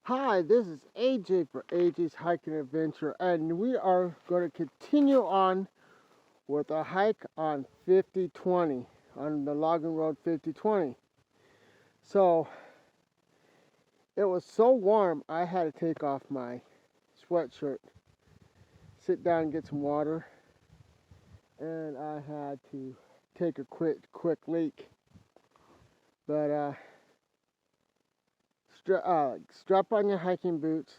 Hi, this is AJ for AJ's Hiking Adventure, and we are going to continue on with our hike on 5020, on the logging road 5020. So, it was so warm, I had to take off my sweatshirt, sit down and get some water, and I had to take a quick leak. But, strap on your hiking boots,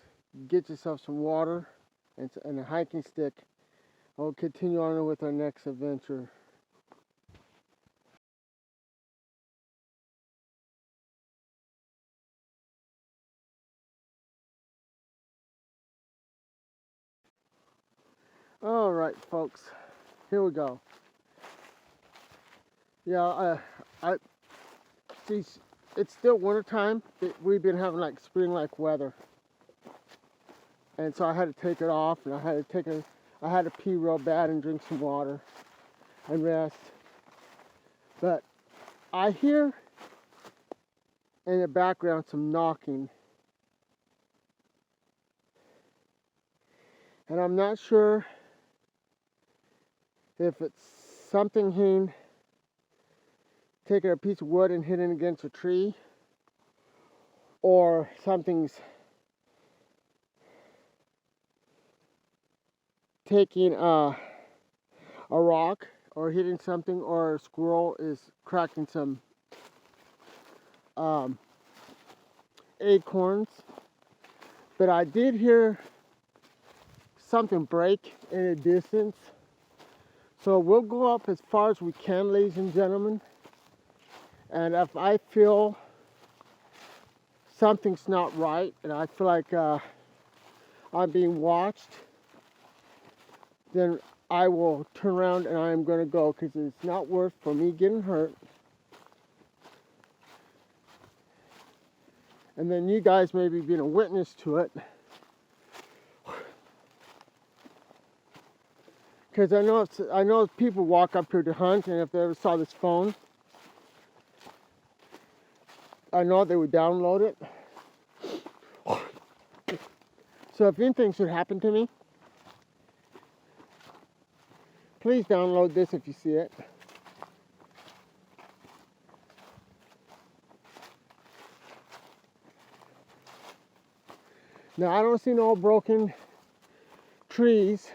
get yourself some water and a hiking stick. We'll continue on with our next adventure. All right, folks, here we go. Yeah, I see. It's still winter time. We've been having like spring-like weather, and so I had to take it off, and I had to pee real bad and drink some water and rest. But I hear in the background some knocking, and I'm not sure if it's something taking a piece of wood and hitting against a tree, or something's taking a rock or hitting something, or a squirrel is cracking some acorns. But I did hear something break in the distance. So we'll go up as far as we can, ladies and gentlemen. And if I feel something's not right, and I feel like I'm being watched, then I will turn around and I am going to go, because it's not worth for me getting hurt. And then you guys maybe being a witness to it. Because I know people walk up here to hunt, and if they ever saw this phone, I know they would download it. So if anything should happen to me, please download this if you see it. Now, I don't see no broken trees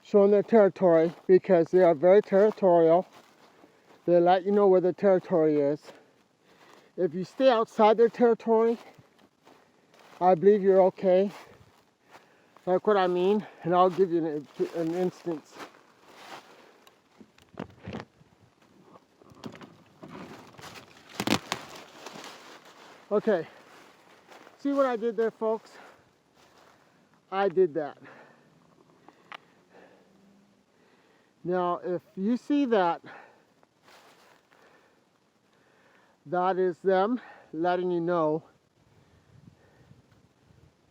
showing their territory, because they are very territorial. They let you know where their territory is. If you stay outside their territory, I believe you're okay. Like what I mean, and I'll give you an instance. Okay, see what I did there, folks? I did that. Now, if you see that, that is them letting you know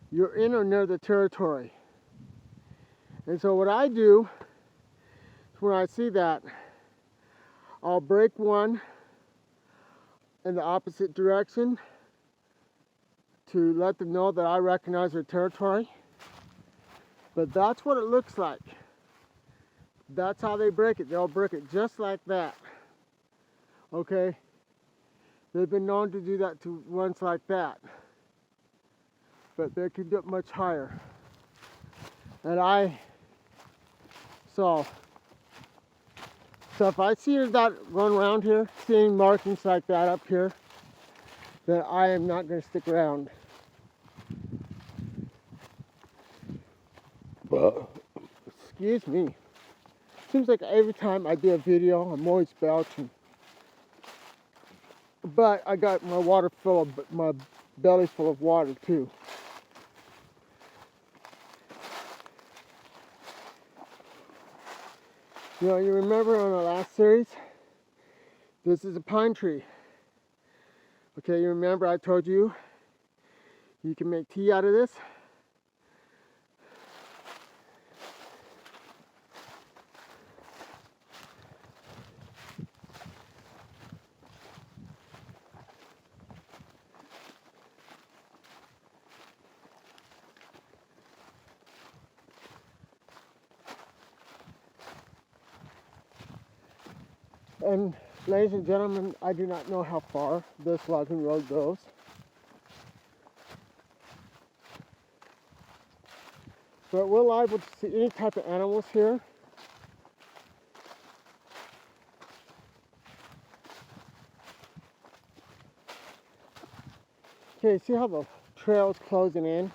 you're in or near the territory. And so what I do is, when I see that, I'll break one in the opposite direction to let them know that I recognize their territory. But that's what it looks like. That's how they break it. They'll break it just like that. Okay? They've been known to do that to ones like that. But they can do it much higher. And so if I see that going around here, seeing markings like that up here, then I am not going to stick around. Excuse me. Seems like every time I do a video, I'm always belching. But I got my my belly full of water too. You know, you remember on our last series, this is a pine tree. Okay, you remember I told you you can make tea out of this? And ladies and gentlemen, I do not know how far this logging road goes. But we're liable to see any type of animals here. Okay, see how the trail's closing in?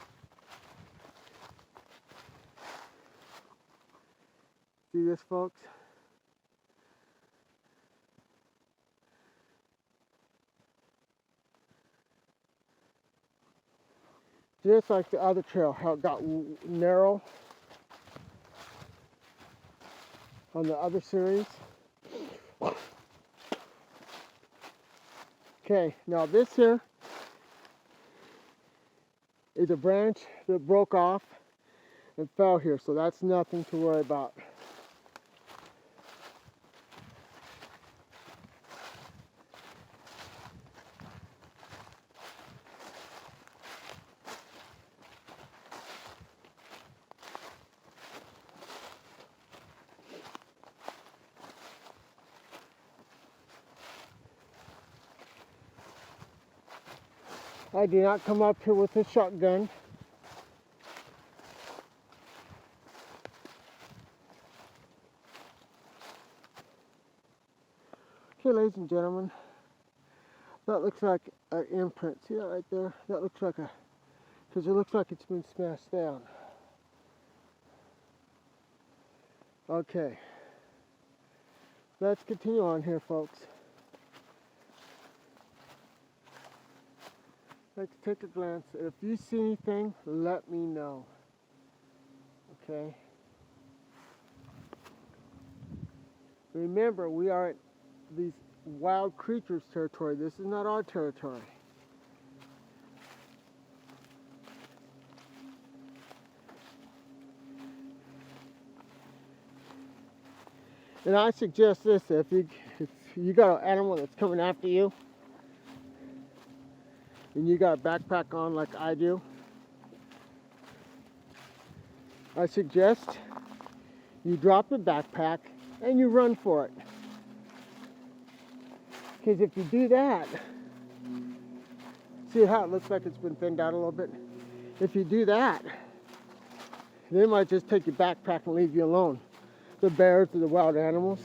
See this, folks? Just like the other trail, how it got narrow on the other series. Okay, now this here is a branch that broke off and fell here, so that's nothing to worry about. I do not come up here with a shotgun. Okay, ladies and gentlemen, that looks like an imprint. See that right there? That looks like because it looks like it's been smashed down. Okay, let's continue on here, folks. Let's take a glance. If you see anything, let me know. Okay? Remember, we are at these wild creatures territory. This is not our territory. And I suggest this: if you got an animal that's coming after you, and you got a backpack on like I do, I suggest you drop the backpack and you run for it. Because if you do that, see how it looks like it's been thinned out a little bit? If you do that, they might just take your backpack and leave you alone. The bears or the wild animals.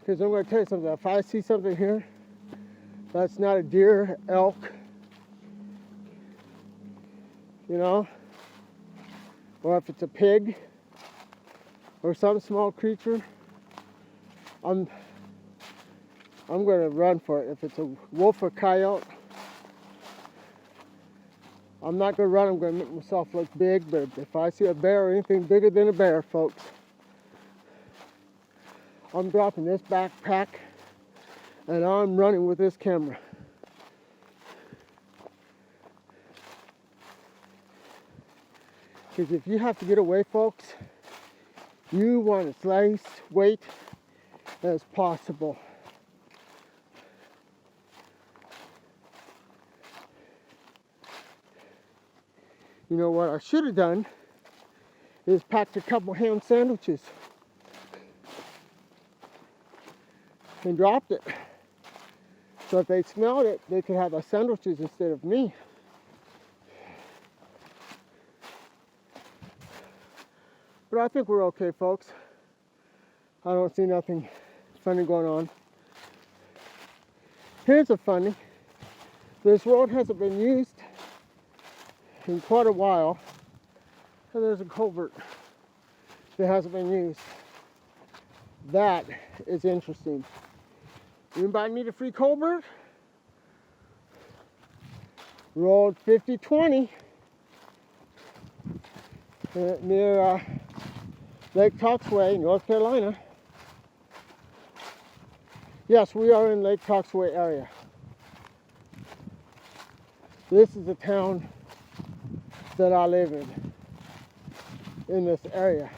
Because I'm going to tell you something. If I see something here that's not a deer, elk, you know, or if it's a pig or some small creature, I'm going to run for it. If it's a wolf or coyote, I'm not going to run. I'm going to make myself look big. But if I see a bear or anything bigger than a bear, folks, I'm dropping this backpack and I'm running with this camera. Because if you have to get away, folks, you want as light weight as possible. You know what I should have done is packed a couple ham sandwiches and dropped it. So if they smelled it, they could have the sandwiches instead of me. But I think we're okay, folks. I don't see nothing funny going on. Here's a funny. This road hasn't been used in quite a while. And there's a culvert that hasn't been used. That is interesting. Anybody need a free culvert? Road 5020 near Lake Toxway, North Carolina. Yes, we are in Lake Toxway area. This is the town that I live in this area.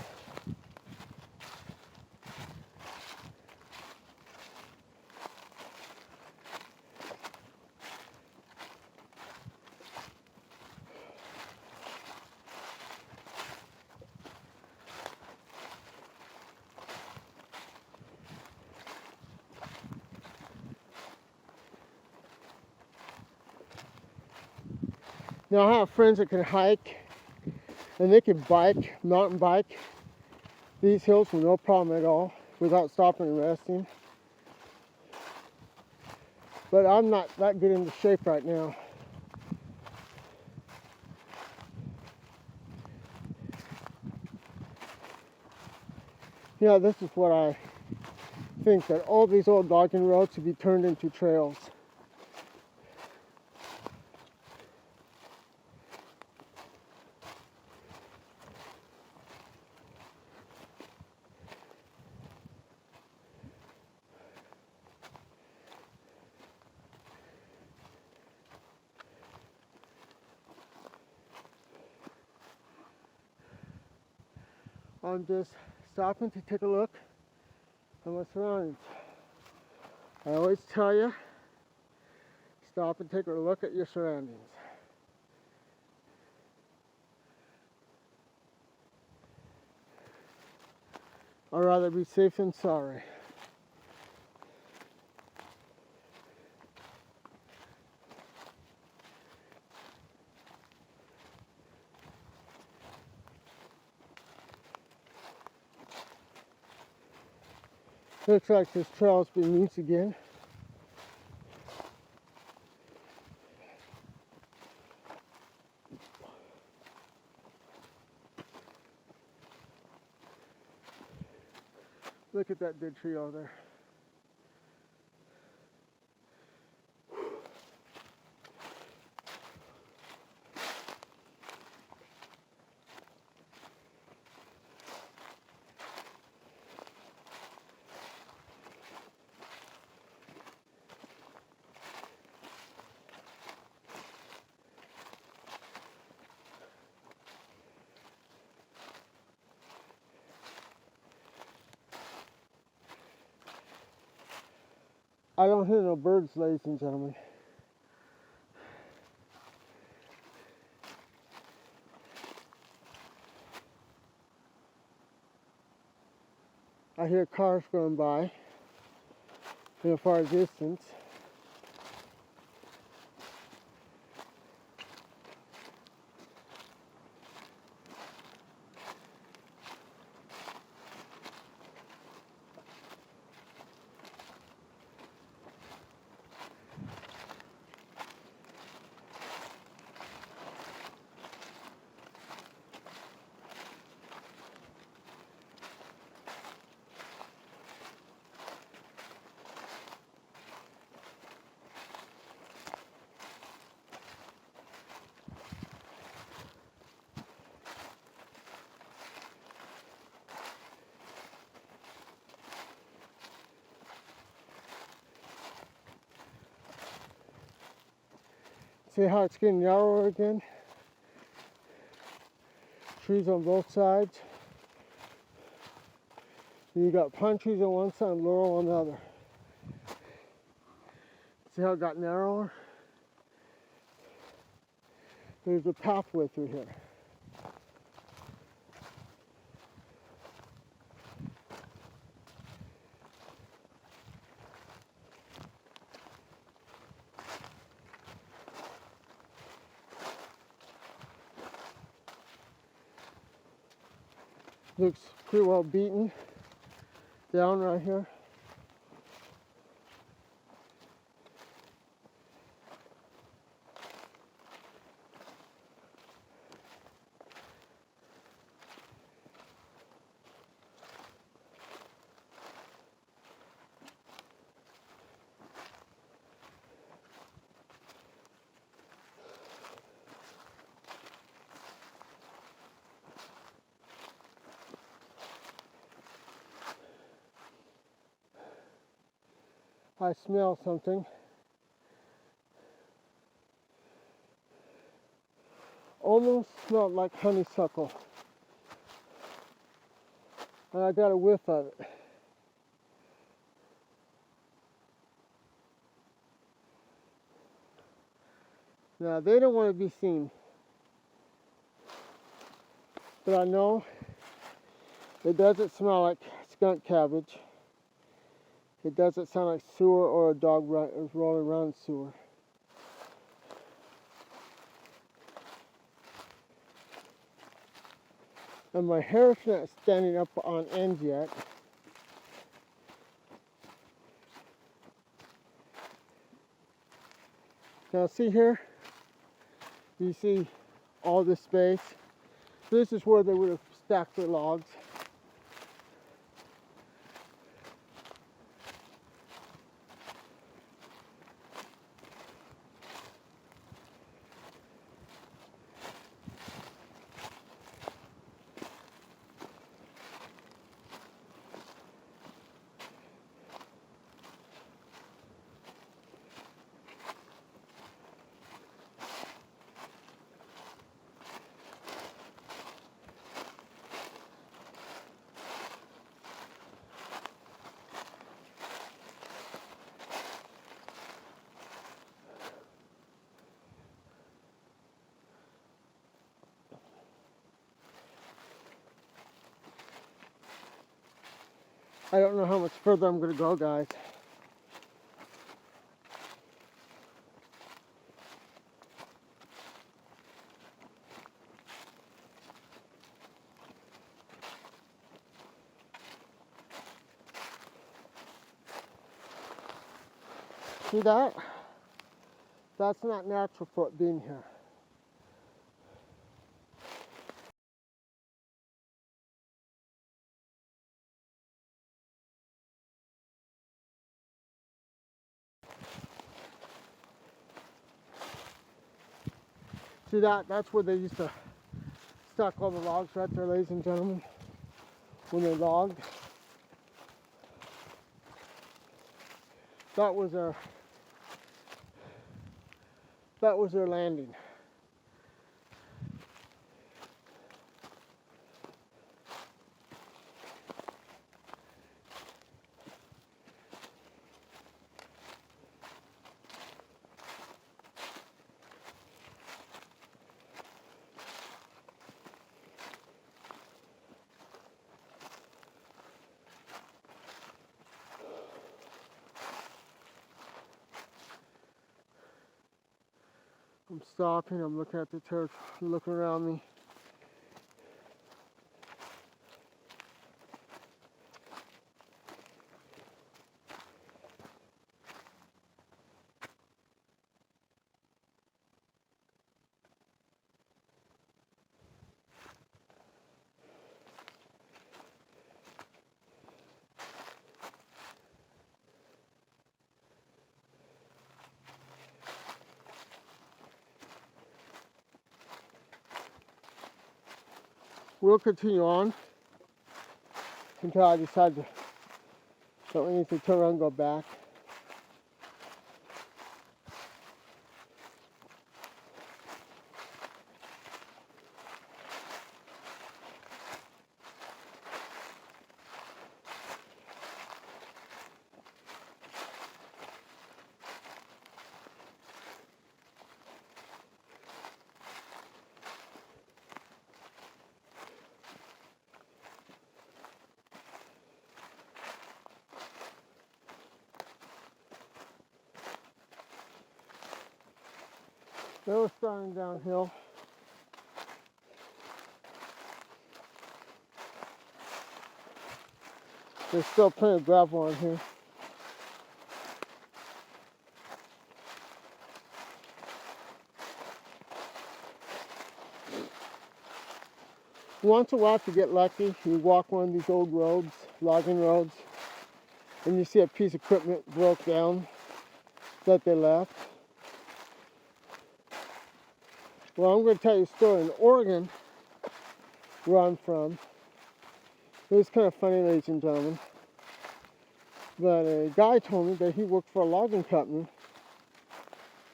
Now I have friends that can hike and they can mountain bike these hills with no problem at all without stopping and resting. But I'm not that good into shape right now. Yeah, this is what I think, that all these old logging roads should be turned into trails. I'm just stopping to take a look at my surroundings. I always tell you, stop and take a look at your surroundings. I'd rather be safe than sorry. Looks like this trail's been used again. Look at that dead tree over there. I don't hear no birds, ladies and gentlemen. I hear cars going by in a far distance. See how it's getting narrower again? Trees on both sides. You got pine trees on one side and laurel on the other. See how it got narrower? There's a pathway through here. Looks pretty well beaten down right here. I smell something. Almost smelled like honeysuckle. And I got a whiff of it. Now they don't want to be seen. But I know it doesn't smell like skunk cabbage. It doesn't sound like sewer or a dog rolling around sewer. And my hair's not standing up on end yet. Now see here, you see all this space. This is where they would have stacked their logs. I don't know how much further I'm gonna go, guys. See that? That's not natural for it being here. See that? That's where they used to stack all the logs right there, ladies and gentlemen, when they logged. That was their landing. I'm stopping, I'm looking at the church, looking around me. We'll continue on until I decide that we need to turn around and go back. They were starting downhill. There's still plenty of gravel on here. Once in a while, if you get lucky, you walk one of these old roads, logging roads, and you see a piece of equipment broke down that they left. Well, I'm going to tell you a story in Oregon, where I'm from. It was kind of funny, ladies and gentlemen. But a guy told me that he worked for a logging company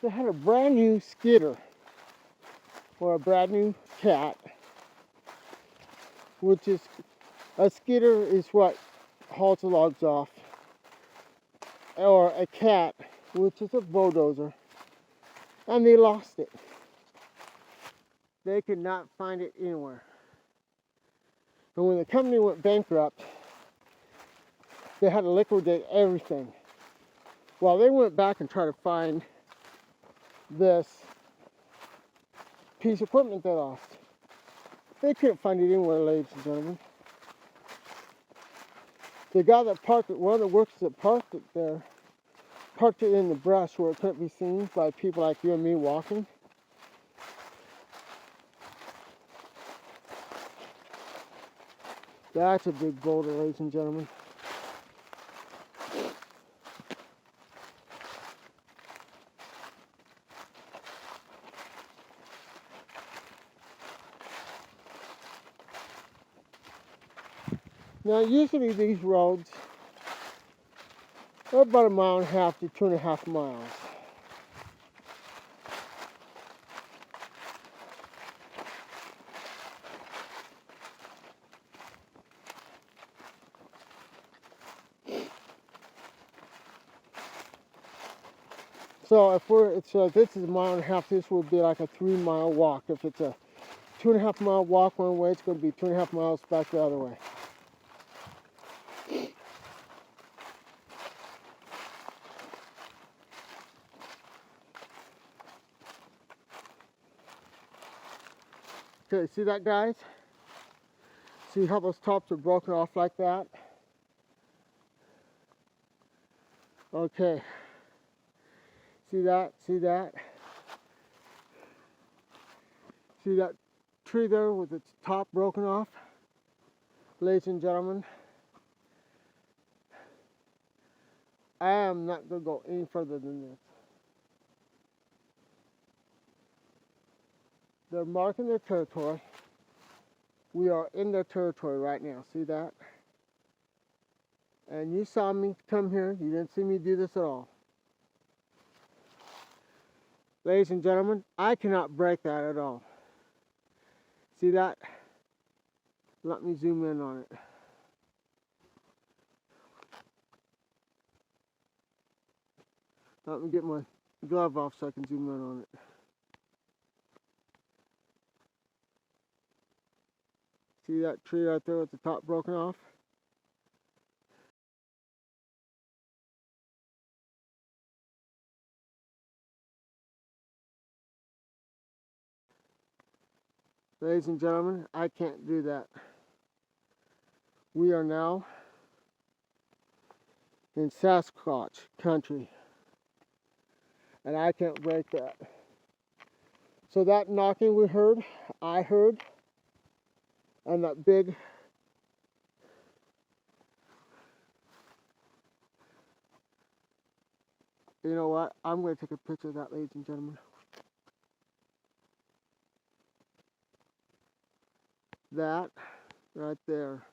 that had a brand new skidder, or a brand new cat, which is, a skidder is what hauls the logs off, or a cat, which is a bulldozer, and they lost it. They could not find it anywhere. And when the company went bankrupt, they had to liquidate everything. Well, they went back and tried to find this piece of equipment they lost. They couldn't find it anywhere, ladies and gentlemen. The guy that parked it, one of the workers that parked it there, parked it in the brush where it couldn't be seen by people like you and me walking. That's a big boulder, ladies and gentlemen. Now, usually these roads are about 1.5 to 2.5 miles. So if this is 1.5 miles, this would be like a 3-mile walk. If it's a 2.5 mile walk one way, it's going to be 2.5 miles back the other way. Okay, see that, guys? See how those tops are broken off like that? Okay. See that? See that? See that tree there with its top broken off? Ladies and gentlemen, I am not going to go any further than this. They're marking their territory. We are in their territory right now. See that? And you saw me come here. You didn't see me do this at all. Ladies and gentlemen, I cannot break that at all. See that? Let me zoom in on it. Let me get my glove off so I can zoom in on it. See that tree right there with the top broken off? Ladies and gentlemen, I can't do that. We are now in Sasquatch country, and I can't break that. So that knocking we heard, I heard, and that big you know what? I'm going to take a picture of that, ladies and gentlemen. That right there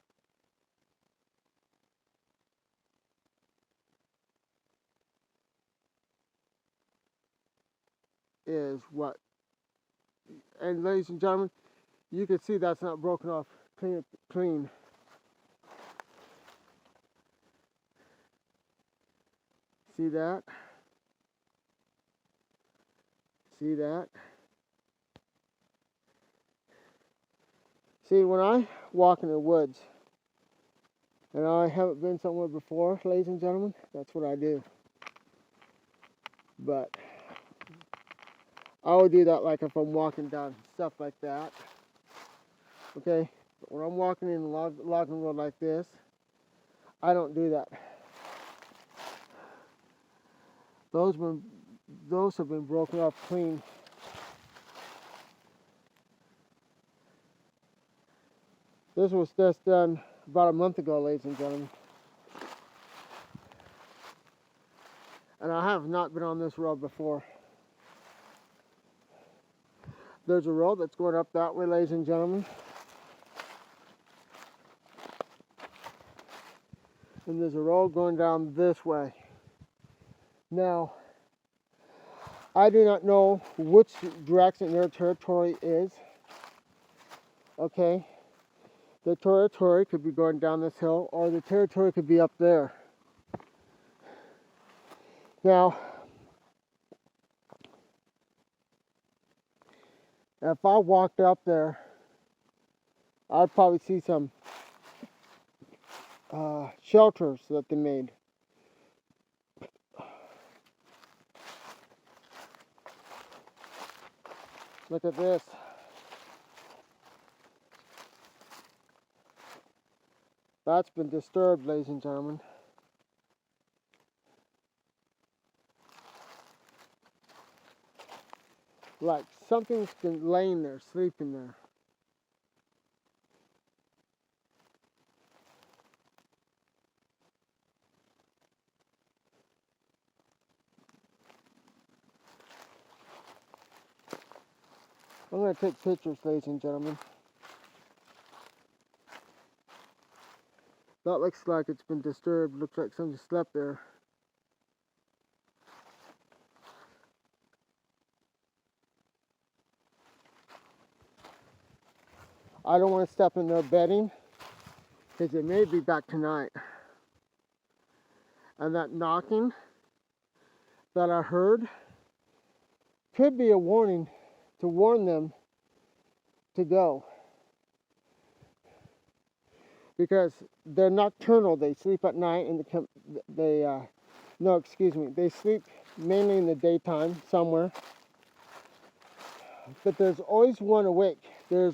is what, and ladies and gentlemen, you can see that's not broken off clean. See that? See that? See, when I walk in the woods, and I haven't been somewhere before, ladies and gentlemen, that's what I do. But I would do that like if I'm walking down, stuff like that. Okay? But when I'm walking in a logging road like this, I don't do that. Those have been broken off clean. This was just done about a month ago, ladies and gentlemen. And I have not been on this road before. There's a road that's going up that way, ladies and gentlemen. And there's a road going down this way. Now, I do not know which direction their territory is. Okay? The territory could be going down this hill, or the territory could be up there. Now, if I walked up there, I'd probably see some shelters that they made. Look at this. That's been disturbed, ladies and gentlemen. Like something's been laying there, sleeping there. I'm going to take pictures, ladies and gentlemen. That looks like it's been disturbed. Looks like somebody slept there. I don't want to step in their bedding because they may be back tonight. And that knocking that I heard could be a warning to warn them to go. Because they're nocturnal, they sleep at night and they sleep mainly in the daytime somewhere. But there's always one awake. They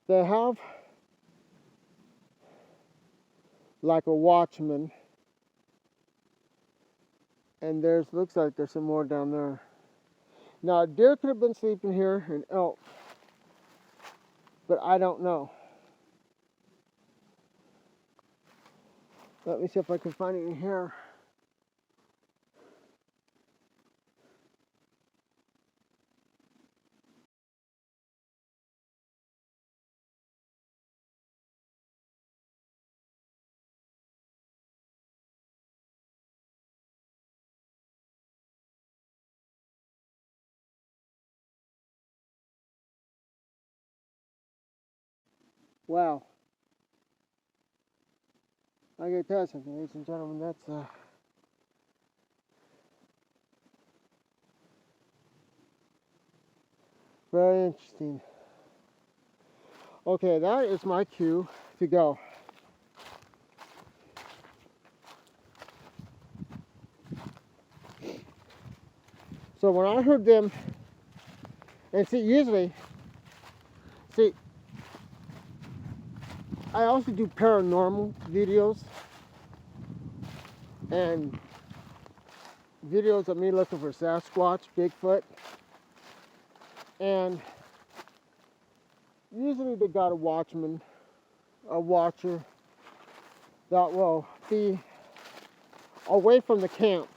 have like a watchman, and looks like there's some more down there. Now, a deer could have been sleeping here, and elk, but I don't know. Let me see if I can find it in here. Wow. I gotta tell you something, ladies and gentlemen, that's very interesting. Okay, that is my cue to go. So when I heard them, and I also do paranormal videos and videos of me looking for Sasquatch, Bigfoot, and usually they got a watchman, a watcher that will be away from the camp.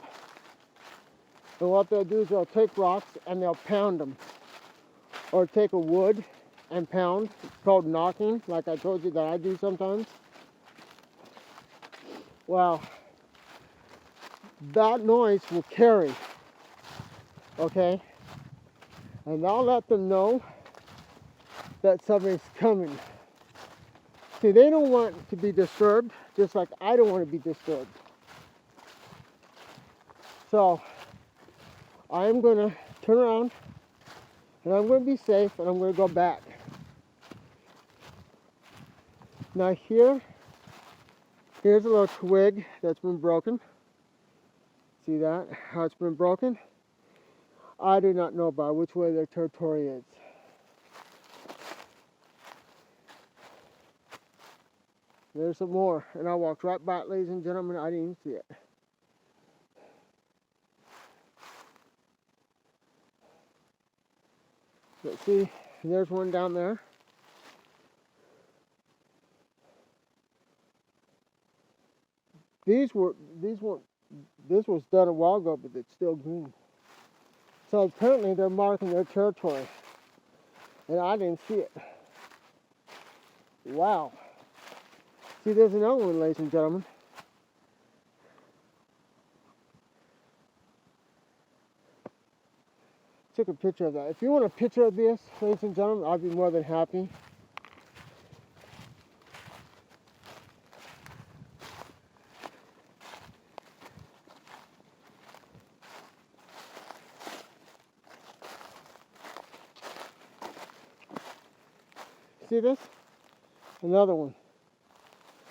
And what they'll do is they'll take rocks and they'll pound them, or take a wood and pound. It's called knocking, like I told you that I do sometimes. Well, that noise will carry, okay? And I'll let them know that somebody's coming. See, they don't want to be disturbed, just like I don't want to be disturbed. So, I'm going to turn around, and I'm going to be safe, and I'm going to go back. Now here's a little twig that's been broken. See that? How it's been broken? I do not know about which way their territory is. There's some more, and I walked right by it, ladies and gentlemen. I didn't even see it. But see, there's one down there. This was done a while ago, but it's still green. So apparently they're marking their territory, and I didn't see it. Wow. See, there's another one, ladies and gentlemen. Took a picture of that. If you want a picture of this, ladies and gentlemen, I'd be more than happy. See this? Another one.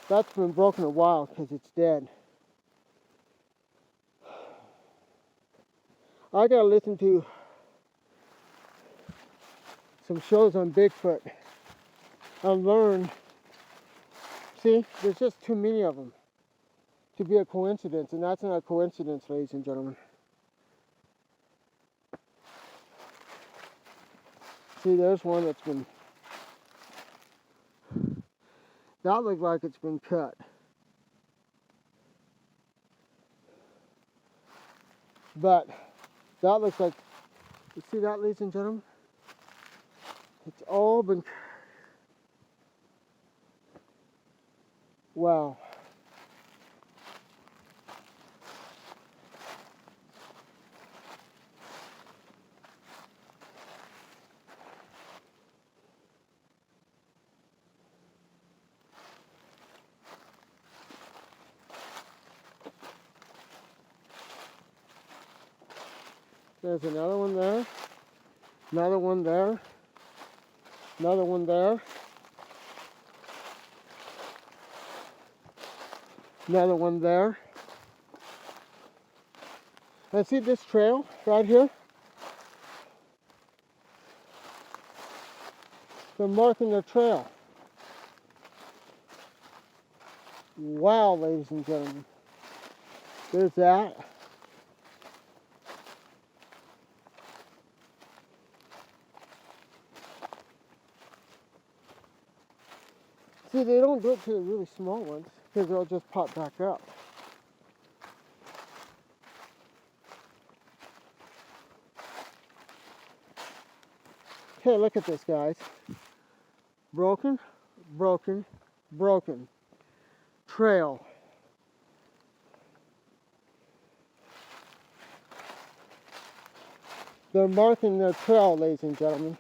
That's been broken a while because it's dead. I gotta listen to some shows on Bigfoot. and learn. See, there's just too many of them to be a coincidence, and that's not a coincidence, ladies and gentlemen. See, there's one that's been, that looks like it's been cut. But that looks like, you see that, ladies and gentlemen? It's all been, wow. There's another one there, another one there, another one there, another one there. And see this trail right here? They're marking the trail. Wow, ladies and gentlemen. There's that. See, they don't do it to the really small ones because they'll just pop back up. Okay, look at this, guys. Broken, broken, broken. Trail. They're marking their trail, ladies and gentlemen.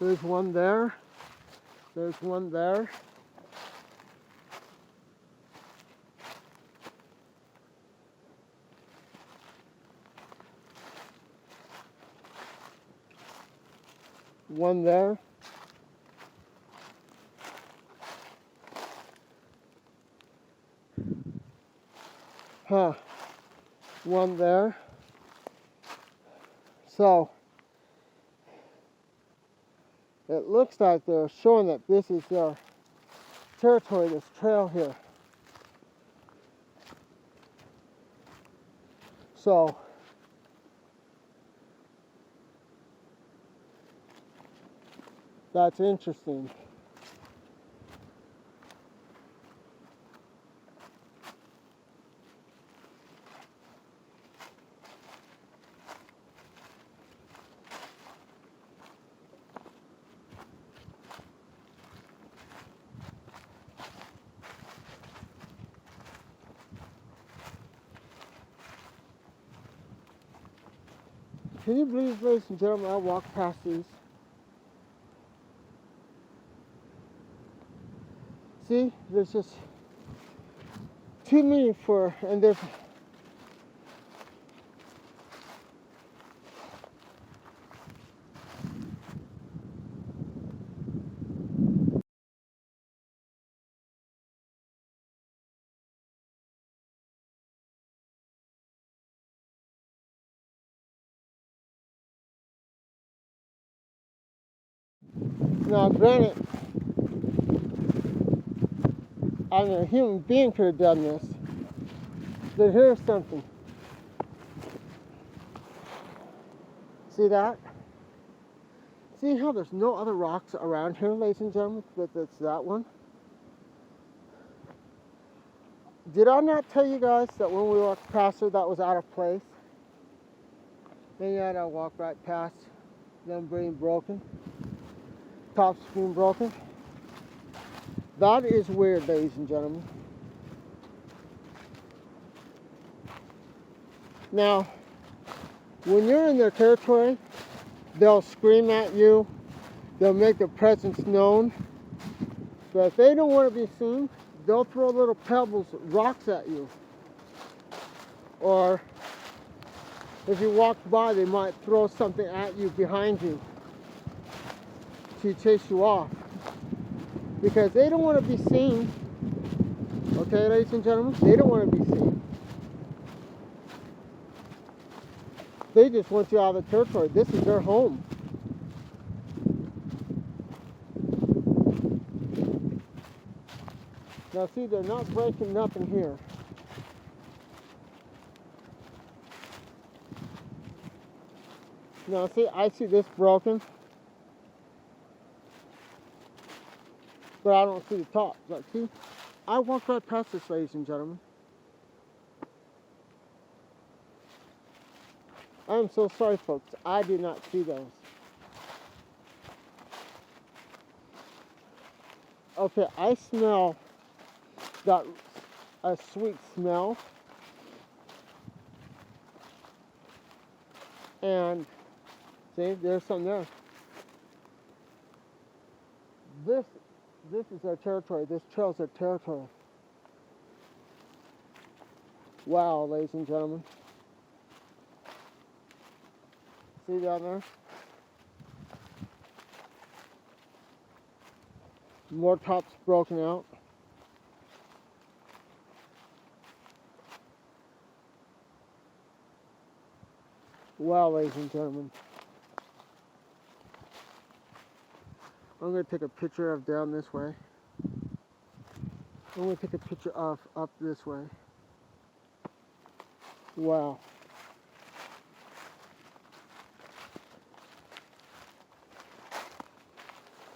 There's one there. There's one there. One there. Huh. One there. So, it looks like they're showing that this is their territory, this trail here. So, that's interesting. Can you believe, ladies and gentlemen, I walked past these? See, there's just too many for, and there's, now granted, I mean, a human being could have done this, but here's something. See that? See how there's no other rocks around here, ladies and gentlemen, but it's that one? Did I not tell you guys that when we walked past her, that was out of place? And yet I walked right past them being broken, tops being broken. That is weird, ladies and gentlemen. Now, when you're in their territory, they'll scream at you, they'll make their presence known, but if they don't want to be seen, they'll throw little pebbles, rocks at you. Or if you walk by, they might throw something at you behind you to chase you off, because they don't want to be seen. Okay, ladies and gentlemen, they don't want to be seen. They just want you out of the territory. This is their home. Now see, they're not breaking nothing here. Now see, I see this broken, but I don't see the top. Like, see, I walked right past this, ladies and gentlemen. I'm so sorry, folks. I did not see those. Okay, I smell that a sweet smell, and see, there's some there. This is our territory. This trail's our territory. Wow, ladies and gentlemen. See down there? More tops broken out. Wow, ladies and gentlemen. I'm going to take a picture of down this way. I'm going to take a picture of up this way. Wow.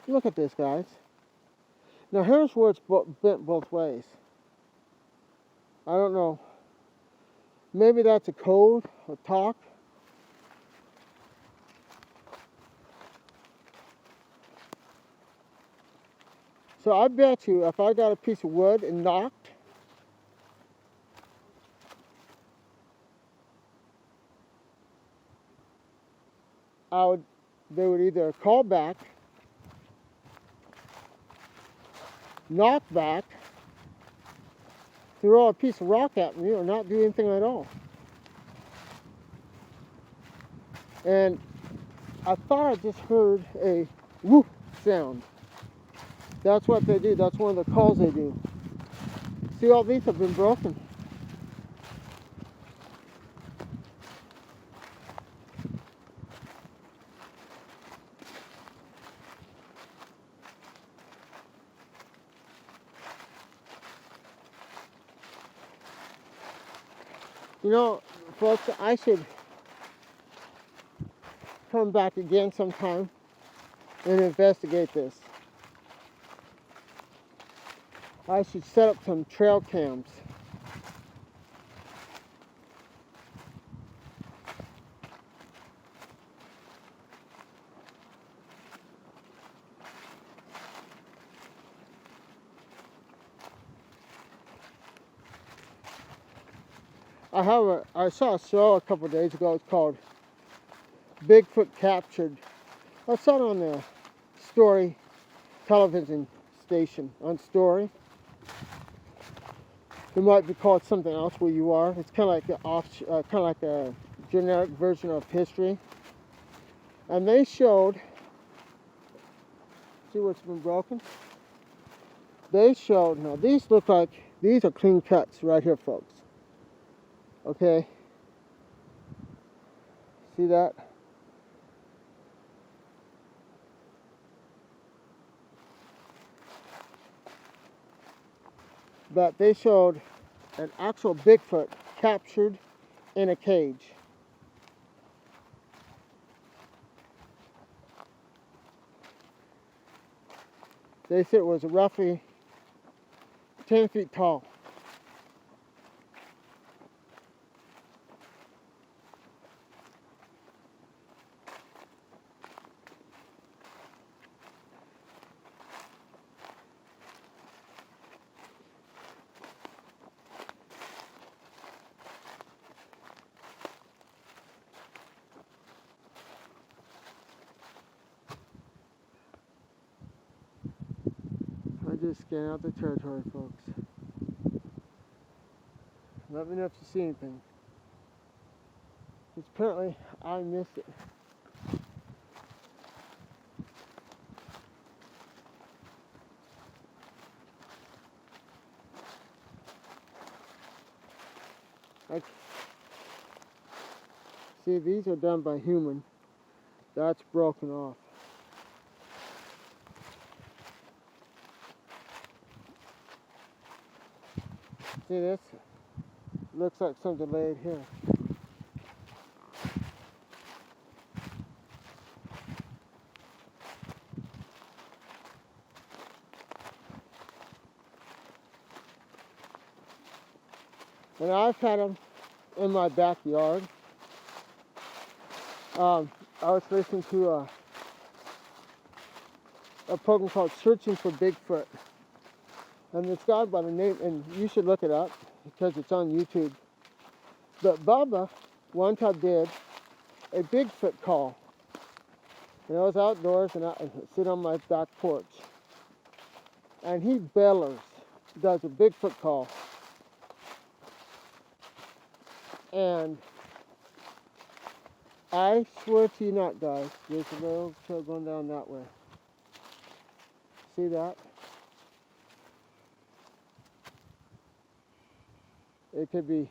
Look at this, guys. Now here's where it's bent both ways. I don't know. Maybe that's a code, a talk. So I bet you if I got a piece of wood and knocked, they would either call back, knock back, throw a piece of rock at me, or not do anything at all. And I thought I just heard a whoop sound. That's what they do. That's one of the calls they do. See, all these have been broken. You know, folks, I should come back again sometime and investigate this. I should set up some trail cams. I saw a show a couple of days ago. It's called Bigfoot Captured. I saw it on the Story television station on Story. It might be called something else where you are. It's kind of like a generic version of history. And they showed, see what's been broken? They showed, now these look like, these are clean cuts right here, folks. Okay? See that? But they showed an actual Bigfoot captured in a cage. They said it was roughly 10 feet tall. I just scanned out the territory, folks. Let me know if you see anything. Because apparently I missed it. See, these are done by human. That's broken off. See this? Looks like something laid here. And I've had them in my backyard. I was listening to a program called Searching for Bigfoot. And this guy by the name, and you should look it up because it's on YouTube. But Bubba one time did a Bigfoot call. And I was outdoors and I sit on my back porch. And he bellers, does a Bigfoot call. And I swear to you not, guys, there's a little trail going down that way. See that? It could be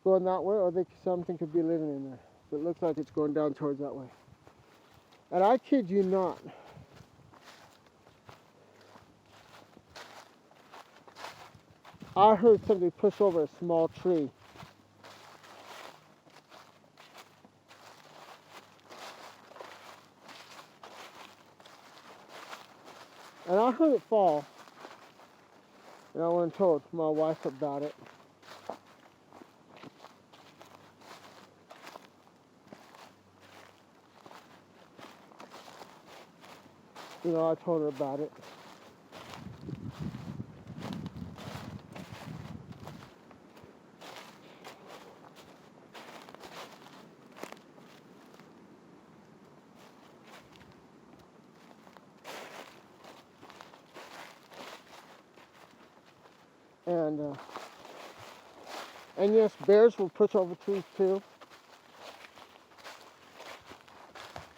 going that way, or something could be living in there. But it looks like it's going down towards that way. And I kid you not, I heard somebody push over a small tree. And I heard it fall. And I went and told my wife about it. You know, I told her about it. And yes, bears will push over trees too.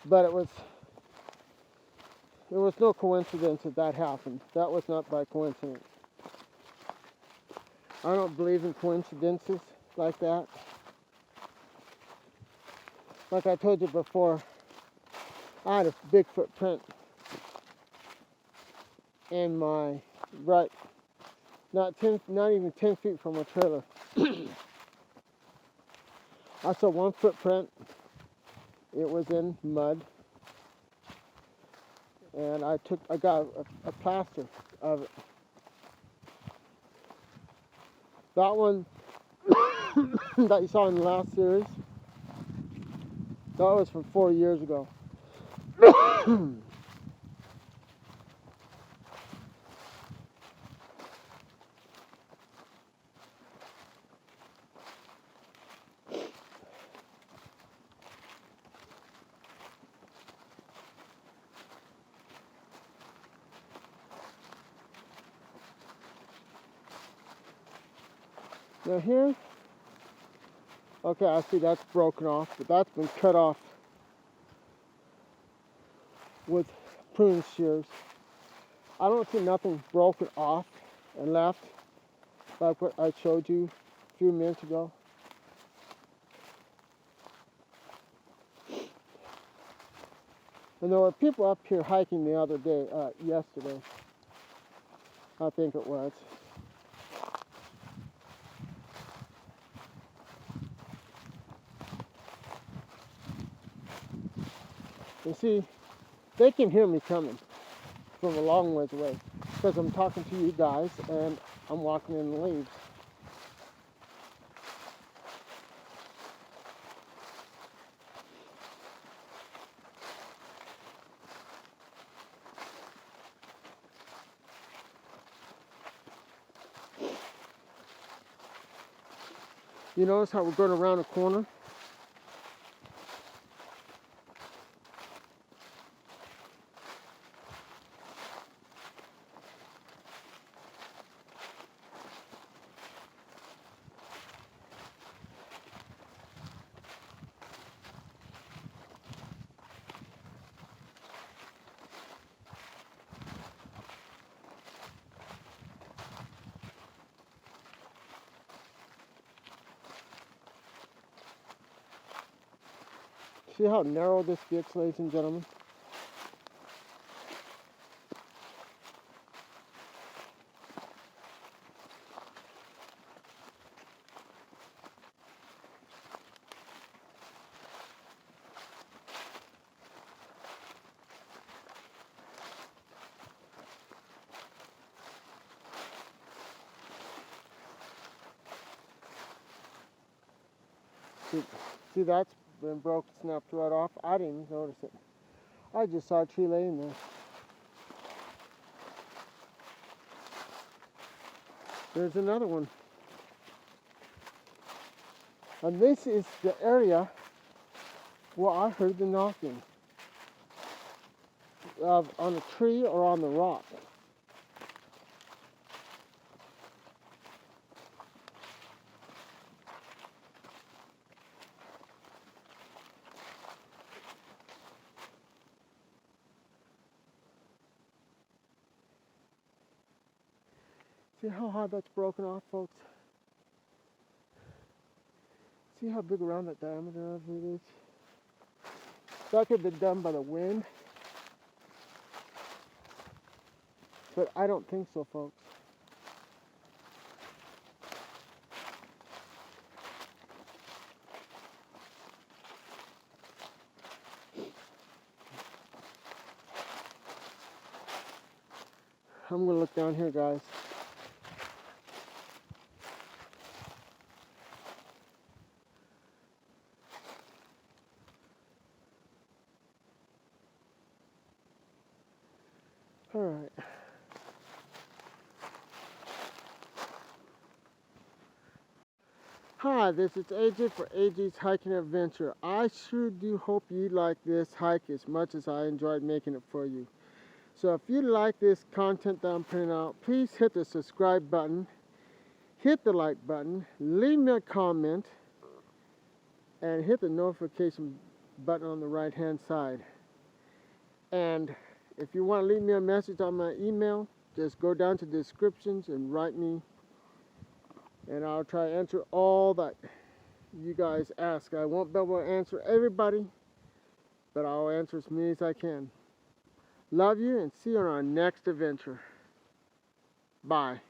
But it was no coincidence that happened. That was not by coincidence. I don't believe in coincidences like that. Like I told you before, I had a big footprint in my right, not even 10 feet from my trailer. I saw one footprint. It was in mud, and I got a plaster of it. That one that you saw in the last series, that was from 4 years ago. Now here, okay, I see that's broken off, but that's been cut off with prune shears. I don't see nothing broken off and left like what I showed you a few minutes ago. And there were people up here hiking the other day, yesterday, I think it was. You see, they can hear me coming from a long ways away because I'm talking to you guys and I'm walking in the leaves. You notice how we're going around a corner? See how narrow this gets, ladies and gentlemen? See, that's been broke, snapped right off. I didn't even notice it. I just saw a tree laying there. There's another one. And this is the area where I heard the knocking on a tree or on the rock. See how hard that's broken off, folks? See how big around that diameter of it is? That could have been done by the wind. But I don't think so, folks. I'm going to look down here, guys. All right. Hi, this is AJ for AJ's Hiking Adventure. I sure do hope you like this hike as much as I enjoyed making it for you. So if you like this content that I'm putting out, please hit the subscribe button, hit the like button, leave me a comment, and hit the notification button on the right hand side. And if you want to leave me a message on my email, just go down to the descriptions and write me, and I'll try to answer all that you guys ask. I won't be able to answer everybody, but I'll answer as many as I can. Love you, and see you on our next adventure. Bye.